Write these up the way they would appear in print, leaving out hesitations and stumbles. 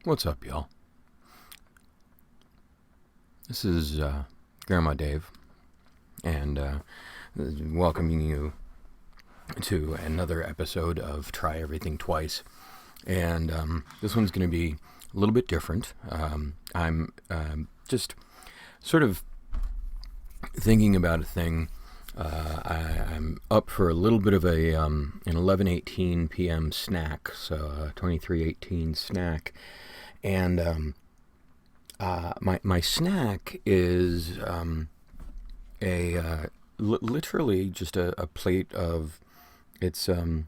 What's up, y'all? This is Grandma Dave, and welcoming you to another episode of Try Everything Twice. And this one's going to be a little bit different. I'm just sort of thinking about a thing. I'm up for a little bit of an 11:18 p.m. snack, so a 23:18 snack, and my snack is literally just a plate of it's some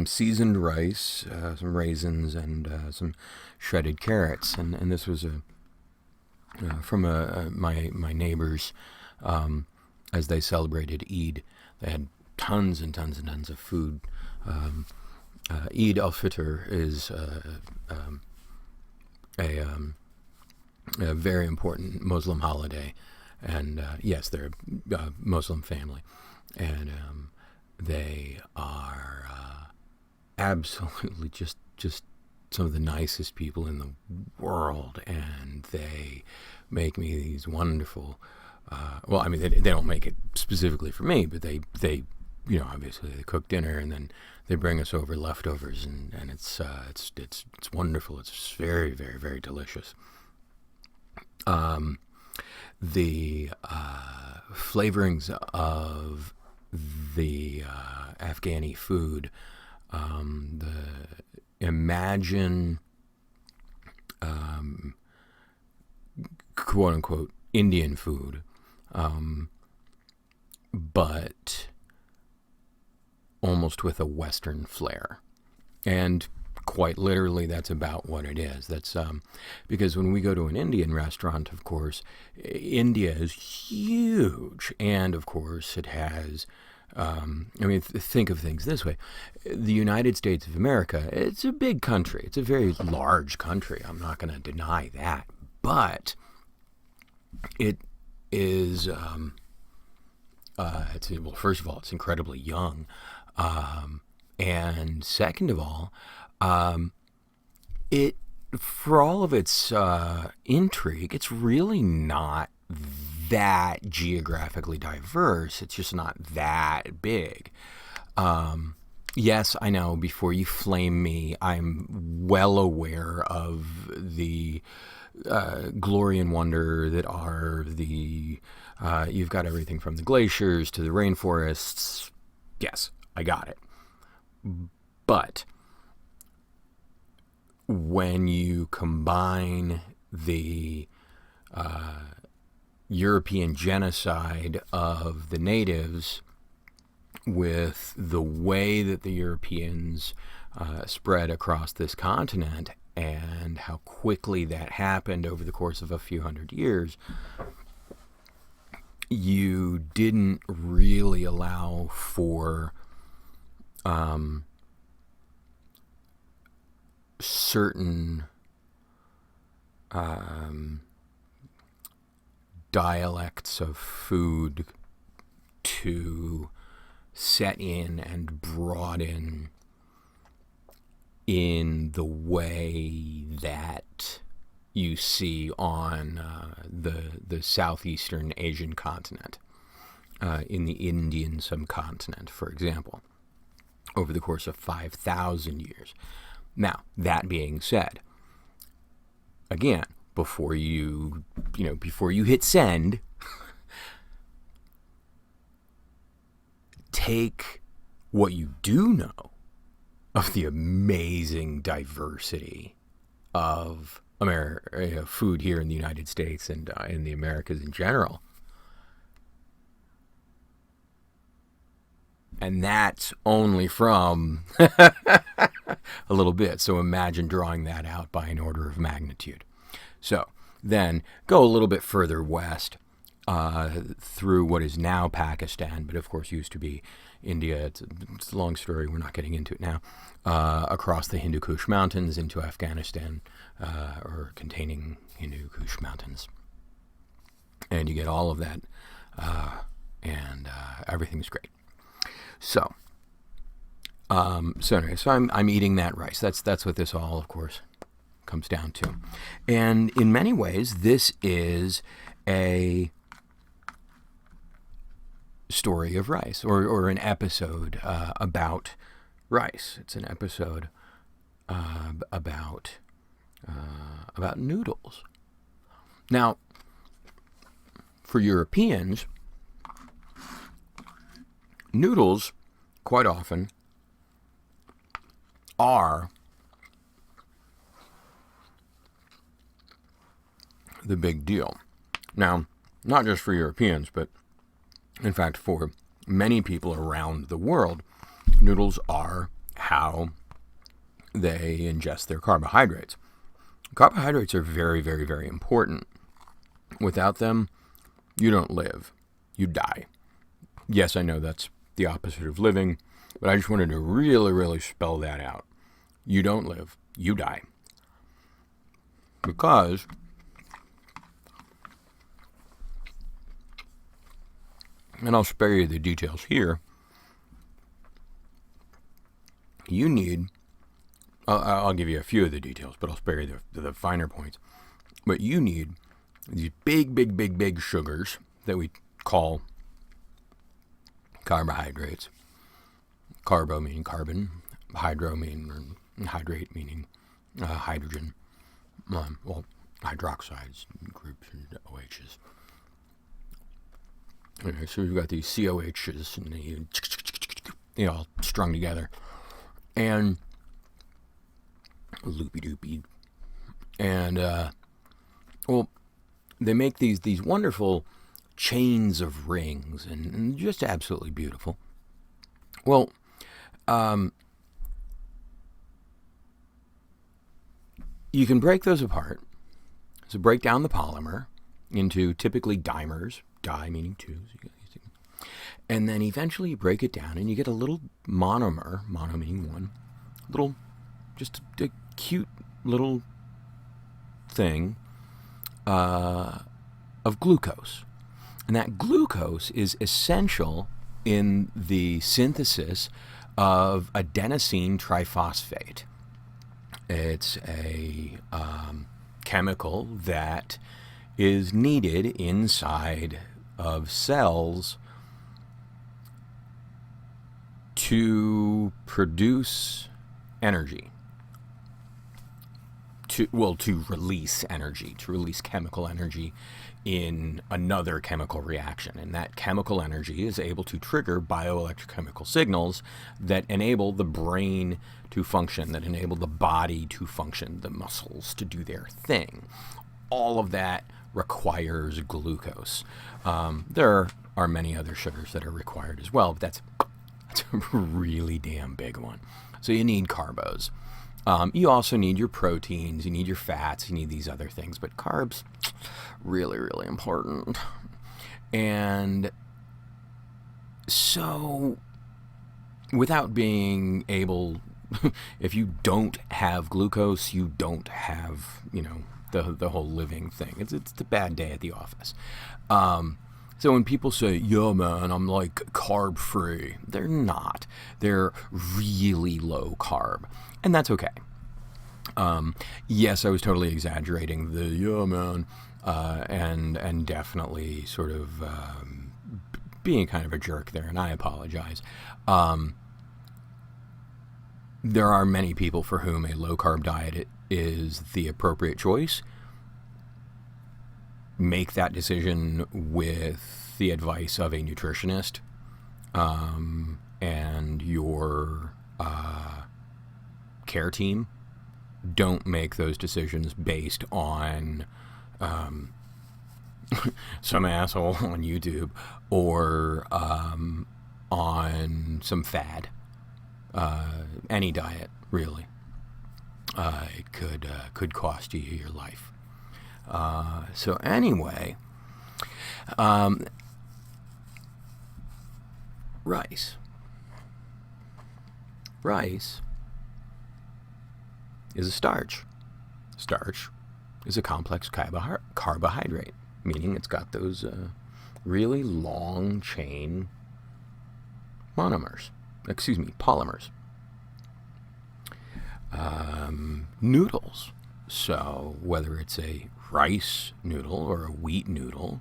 seasoned rice, some raisins, and some shredded carrots, and this was from my neighbors. As they celebrated Eid, they had tons and tons and tons of food. Eid al-Fitr is a very important Muslim holiday, and yes, they're a Muslim family, and they are absolutely just some of the nicest people in the world, and they make me these wonderful. Well, I mean, they don't make it specifically for me, but they obviously they cook dinner and then they bring us over leftovers, and it's wonderful. It's very, very, very delicious. The flavorings of the Afghani food, imagine quote unquote Indian food, but almost with a Western flair. And quite literally, that's about what it is. That's because when we go to an Indian restaurant, of course, India is huge. And of course, it has, think of things this way. The United States of America, it's a big country. It's a very large country. I'm not going to deny that. But it is, well, first of all, it's incredibly young. And second of all, it, for all of its intrigue, it's really not that geographically diverse. It's just not that big. Yes, I know, before you flame me, I'm well aware of the glory and wonder that are you've got everything from the glaciers to the rainforests. Yes, I got it. But when you combine the European genocide of the natives with the way that the Europeans spread across this continent and how quickly that happened over the course of a few hundred years, you didn't really allow for certain dialects of food to set in and broaden in the way that you see on the southeastern Asian continent, in the Indian subcontinent, for example, over the course of 5,000 years. Now, that being said, again, before you hit send, take what you do know of the amazing diversity of food here in the United States and in the Americas in general. And that's only from a little bit. So imagine drawing that out by an order of magnitude. So then go a little bit further west through what is now Pakistan, but of course used to be India. It's a long story. We're not getting into it now. Across the Hindu Kush Mountains into Afghanistan, or containing Hindu Kush Mountains. And you get all of that, and everything's great. So anyway, I'm eating that rice. That's what this all, of course, comes down to. And in many ways, this is a story of rice, or an episode about rice. It's an episode about noodles. Now, for Europeans, noodles quite often are the big deal. Now, not just for Europeans, but in fact for many people around the world, noodles are how they ingest their carbohydrates. Carbohydrates are very, very, very important. Without them, you don't live. You die. Yes, I know that's the opposite of living, but I just wanted to really, really spell that out. You don't live. You die. Because and I'll spare you the details here, you need, I'll give you a few of the details, but I'll spare you the finer points. But you need these big, big, big, big sugars that we call carbohydrates. Carbo meaning carbon, hydro meaning hydrate meaning hydrogen. Well, hydroxides, groups, and OHs. Okay, so we've got these COHs and they all strung together. And loopy-doopy. And, well, they make these wonderful chains of rings and just absolutely beautiful. Well, you can break those apart. So break down the polymer into typically dimers, di meaning two, and then eventually you break it down and you get a little monomer, mono meaning one, little, just a cute little thing of glucose. And that glucose is essential in the synthesis of adenosine triphosphate. It's a chemical that is needed inside of cells to produce energy, to release energy, to release chemical energy in another chemical reaction. And that chemical energy is able to trigger bioelectrochemical signals that enable the brain to function, that enable the body to function, the muscles to do their thing. All of that requires glucose. There are many other sugars that are required as well, but that's a really damn big one. So you need carbos. You also need your proteins, you need your fats, you need these other things, but carbs, really, really important. And so, without being able, if you don't have glucose, you don't have, the whole living thing. It's a bad day at the office. So when people say, yeah, man, I'm like carb free, they're not. They're really low carb. And that's okay. Yes, I was totally exaggerating the, yeah, man, and definitely sort of being kind of a jerk there, and I apologize. There are many people for whom a low carb diet is the appropriate choice. Make that decision with the advice of a nutritionist and your care team. Don't make those decisions based on some asshole on YouTube or on some fad. Any diet, really. It could cost you your life. So anyway, rice. Rice is a starch. Starch is a complex carbohydrate, meaning it's got those really long chain polymers. Noodles So whether it's a rice noodle or a wheat noodle,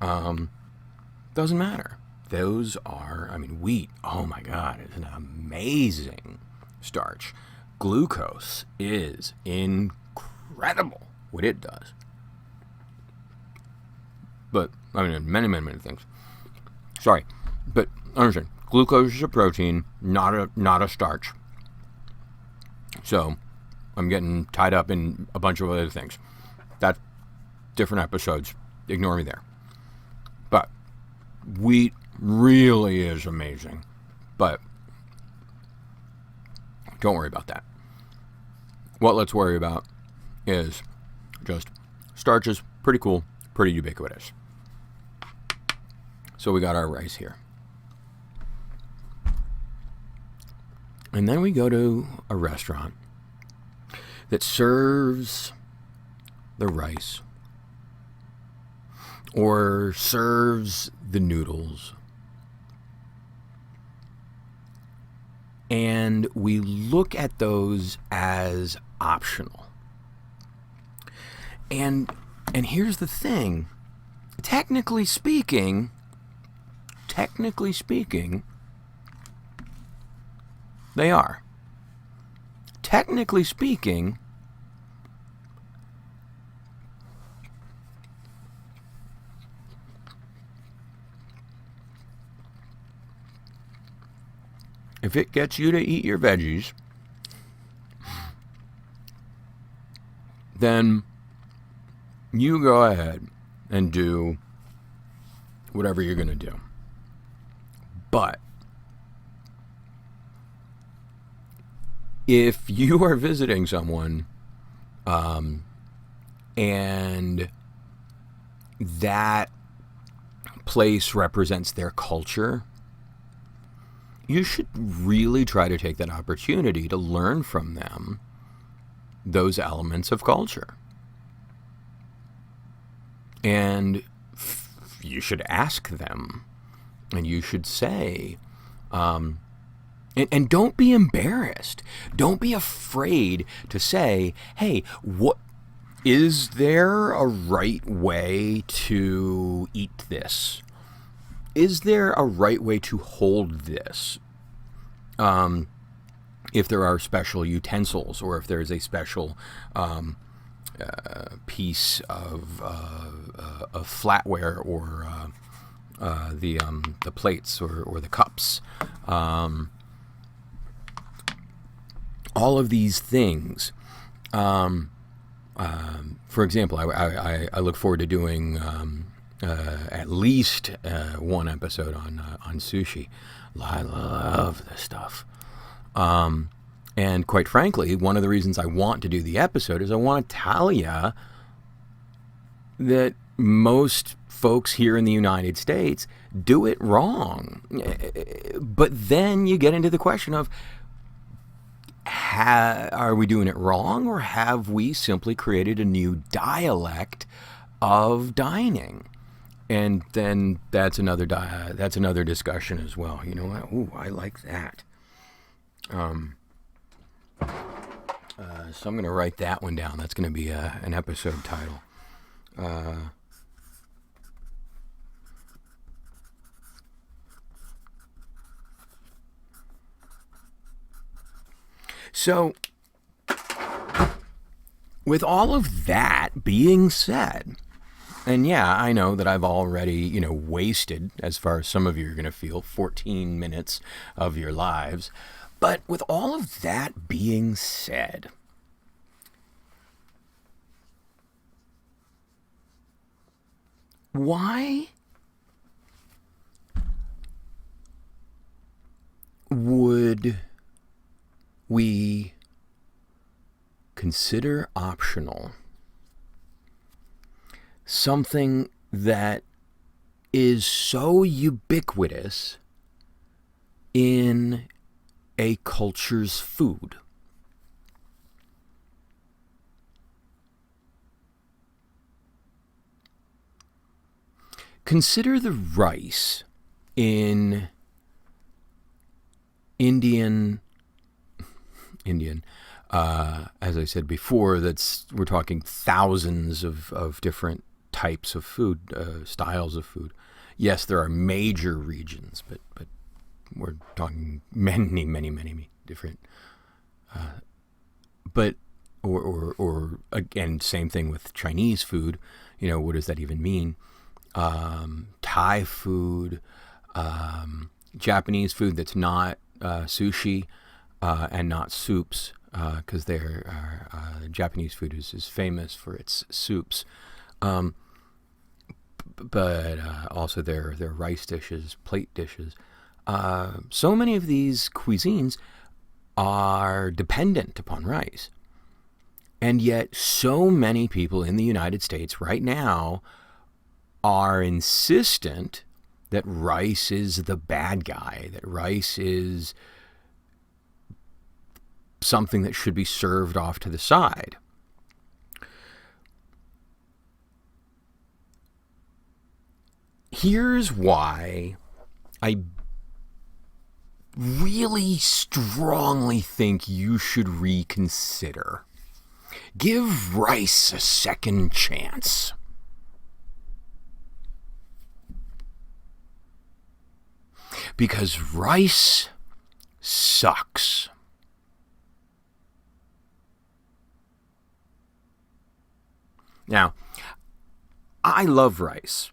doesn't matter. Those are, wheat, oh my God, is an amazing starch. Glucose is incredible what it does. But, many things. Sorry, but understand, glucose is a protein, not a starch. So, I'm getting tied up in a bunch of other things. That's different episodes. Ignore me there. But wheat really is amazing. But don't worry about that. What let's worry about is just starches. Pretty cool. Pretty ubiquitous. So we got our rice here. And then we go to a restaurant that serves the rice or serves the noodles. And we look at those as optional. And here's the thing. Technically speaking, they are. Technically speaking, if it gets you to eat your veggies, then you go ahead and do whatever you're going to do. But if you are visiting someone and that place represents their culture, you should really try to take that opportunity to learn from them those elements of culture. And you should ask them, and you should say, and don't be embarrassed. Don't be afraid to say, hey, what is there a right way to eat this? Is there a right way to hold this? If there are special utensils, or if there is a special piece of flatware, or the plates or the cups, all of these things. For example, I look forward to doing at least one episode on sushi. I love this stuff. And quite frankly, one of the reasons I want to do the episode is I want to tell you that most folks here in the United States do it wrong. But then you get into the question of, are we doing it wrong, or have we simply created a new dialect of dining? And then that's another discussion as well. You know what? Ooh, I like that. So I'm going to write that one down. That's going to be an episode title. So, with all of that being said, and yeah, I know that I've already, wasted, as far as some of you are going to feel, 14 minutes of your lives. But with all of that being said, why would we consider optional something that is so ubiquitous in a culture's food? Consider the rice in Indian As I said before, we're talking thousands of different types of food, styles of food. Yes, there are major regions, but we're talking many different. But or again, same thing with Chinese food. What does that even mean? Thai food, Japanese food that's not sushi and not soups, because Japanese food is famous for its soups. But also their rice dishes, plate dishes. So many of these cuisines are dependent upon rice. And yet so many people in the United States right now are insistent that rice is the bad guy, that rice is something that should be served off to the side. Here's why I really strongly think you should reconsider. Give rice a second chance. Because rice sucks. Now, I love rice.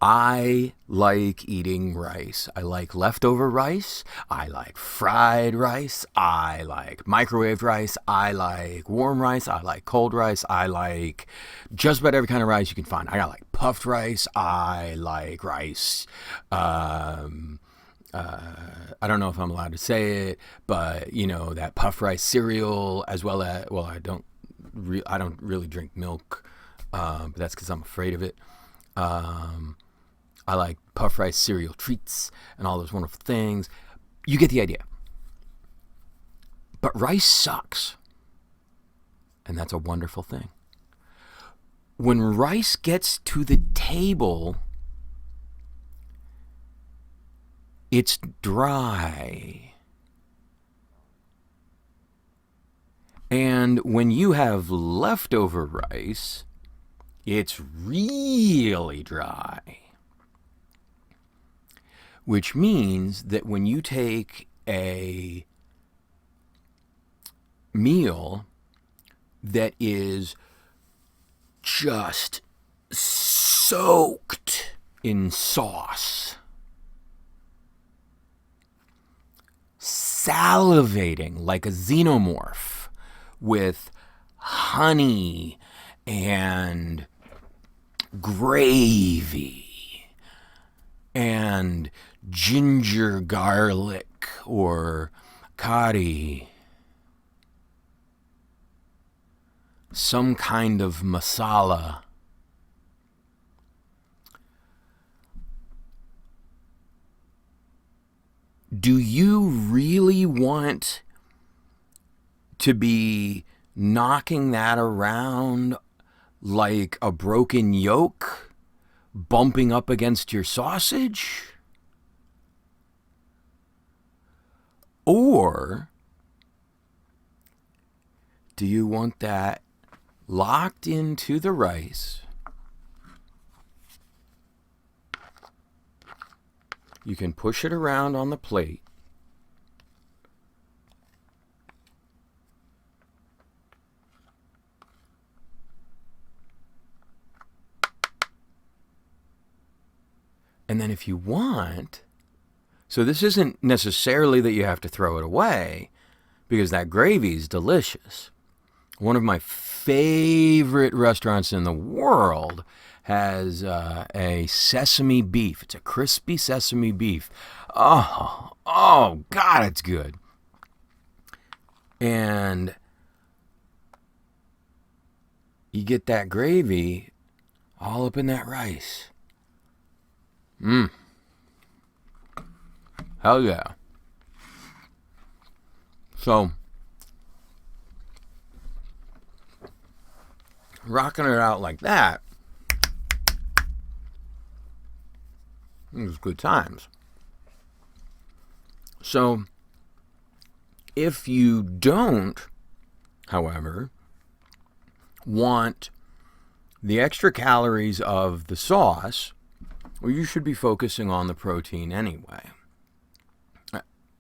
I like eating rice. I like leftover rice. I like fried rice. I like microwaved rice. I like warm rice. I like cold rice. I like just about every kind of rice you can find. I like puffed rice. I like rice. I don't know if I'm allowed to say it, but that puffed rice cereal, as well as, well, I don't really drink milk, but that's because I'm afraid of it. I like puff rice cereal treats and all those wonderful things. You get the idea. But rice sucks. And that's a wonderful thing. When rice gets to the table, it's dry. And when you have leftover rice, it's really dry. Which means that when you take a meal that is just soaked in sauce, salivating like a xenomorph with honey and gravy and ginger garlic or curry, some kind of masala. Do you really want to be knocking that around like a broken yolk, bumping up against your sausage? Or do you want that locked into the rice? You can push it around on the plate. And then if you want, so this isn't necessarily that you have to throw it away, because that gravy is delicious. One of my favorite restaurants in the world has a sesame beef. It's a crispy sesame beef. Oh, God, it's good. And you get that gravy all up in that rice. Hell yeah. So, rocking it out like that, it was good times. So, if you don't however, want the extra calories of the sauce, well, you should be focusing on the protein anyway.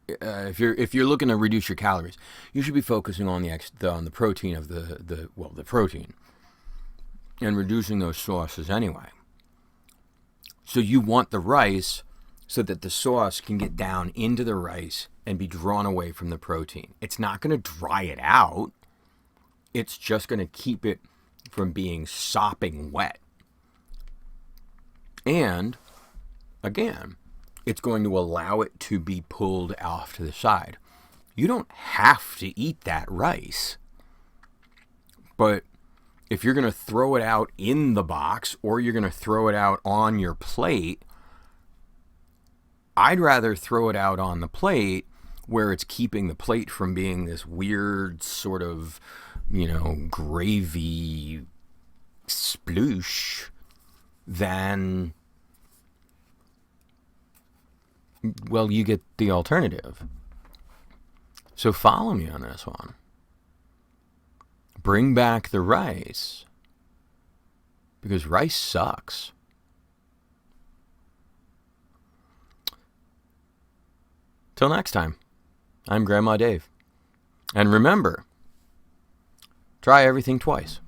If you're looking to reduce your calories, you should be focusing on the protein of the protein, and reducing those sauces anyway. So you want the rice so that the sauce can get down into the rice and be drawn away from the protein. It's not going to dry it out. It's just going to keep it from being sopping wet. And again, it's going to allow it to be pulled off to the side. You don't have to eat that rice. But if you're going to throw it out in the box or you're going to throw it out on your plate, I'd rather throw it out on the plate where it's keeping the plate from being this weird sort of, gravy sploosh than, well, you get the alternative. So follow me on this one. Bring back the rice, because rice sucks. Till next time, I'm Grandma Dave. And remember, try everything twice.